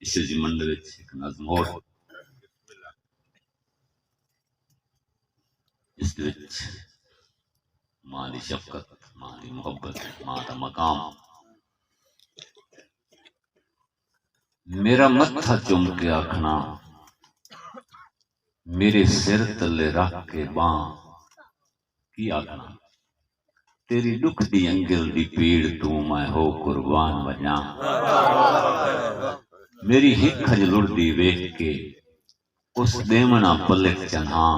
इस जिमंड विच एक नज़म होर इस विच मां दी शफकत, मां दी मुहब्बत, मां दा मकाम। मेरा मत्था चुम के आखना, मेरे सिर तले रख के बां की आखना, तेरी दुख दी अंगल दी पीड़ तू मैं हो कुर्बान वजा। मेरी हिक खजलुड़दी वेख के उस देवना पलक चन्हा,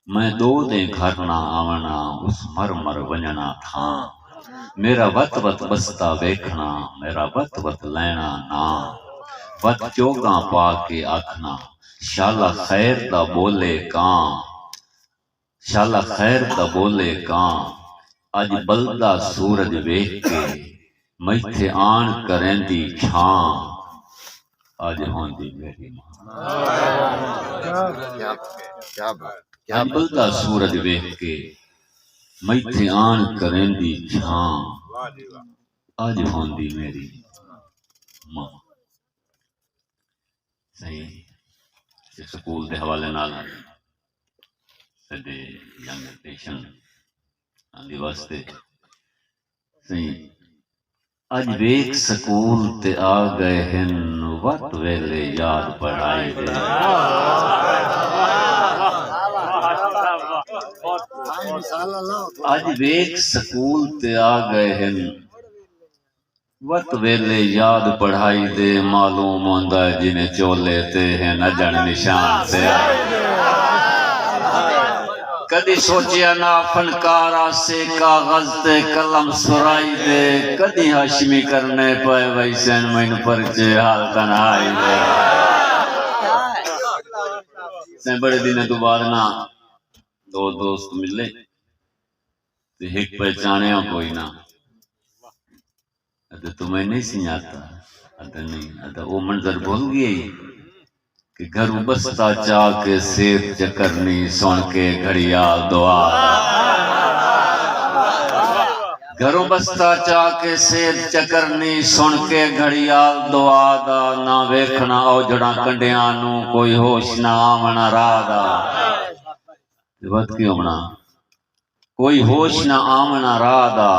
मैं दो दे घर ना आवना उस मर मर वजना था। मेरा वत वत बसता वेखना, मेरा वत वत लेना ना, वत चोगा पा के आखना, शाला खैर दा बोले कां, शाला खैर दा बोले कां। अज बलदा सूरज वेख के मैथे आन करेंदी छां, अज होंदी मेरी मां। अज बलदा सूरज वेख के मैथे आन करेंदी छां, अज होंदी मेरी मां। सही स्कूल के हवाले नाल साडे यंग जनरेशन आंदी वास्ते सही अज वेख स्कूल ते आ गए हैं वत वेले याद पढ़ाई दे। अज वेख स्कूल ते आ गए हैं वत वेले याद पढ़ाई दे। मालूम होंदा है जिन्हें चोले ते हैं नजन निशान से आए। कदी सोचिया ना फनकारा से कागज ते कलम सुराई दे। कदी हाशमी करने पे वैसे मैन परचे हाल तन्हाई दे। से बड़े दिन तो बाद ना दो दोस्त मिले ते एक पहचाने कोई ना, अरे तुम्हें नहीं सिंजाता, अरे नहीं, अरे वो मंजर भूल गई कि घर बसता चाह के सेर चकरनी सुन के घड़ियाल दुआ। घरों बसता चाह के सेर चकरनी सुन के घड़ियाल दुआ दा। ना वेखना औजड़ा कंडियां नू कोई होश ना आवना राह दा। बात क्यों होना कोई होश ना आवना राह दा।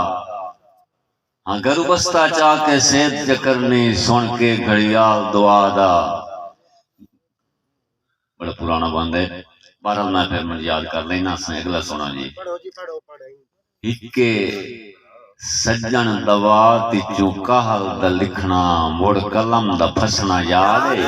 हाँ घर बसता चाह के सेर चकरनी सुन के घड़ियाल दुआ दा। बड़ा पुराना बंद है, बहरहाल मैं फिर मैं याद कर लेना। अगला सुना जी। हिके सज्जन दवा तिचू कहल दा लिखना, मुड़ कलम दा फसना याद है।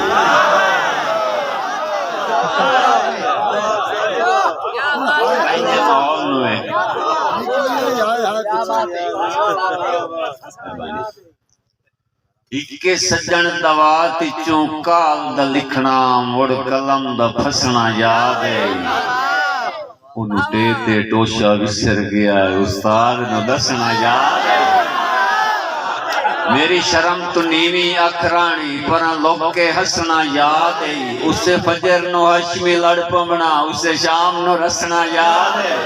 इक्के सज्जन दवा तिचू काल दा लिखना, मुड़ कलम दा फसना याद है। उन्हें टेते टोशा विसर गया, उस्ताद न दसना याद है। मेरी शर्म तो नीवी अखरानी पर लोग के हसना याद है। उसे फजर नो हशमी लड़ पवना, उसे शाम नो रसना याद है।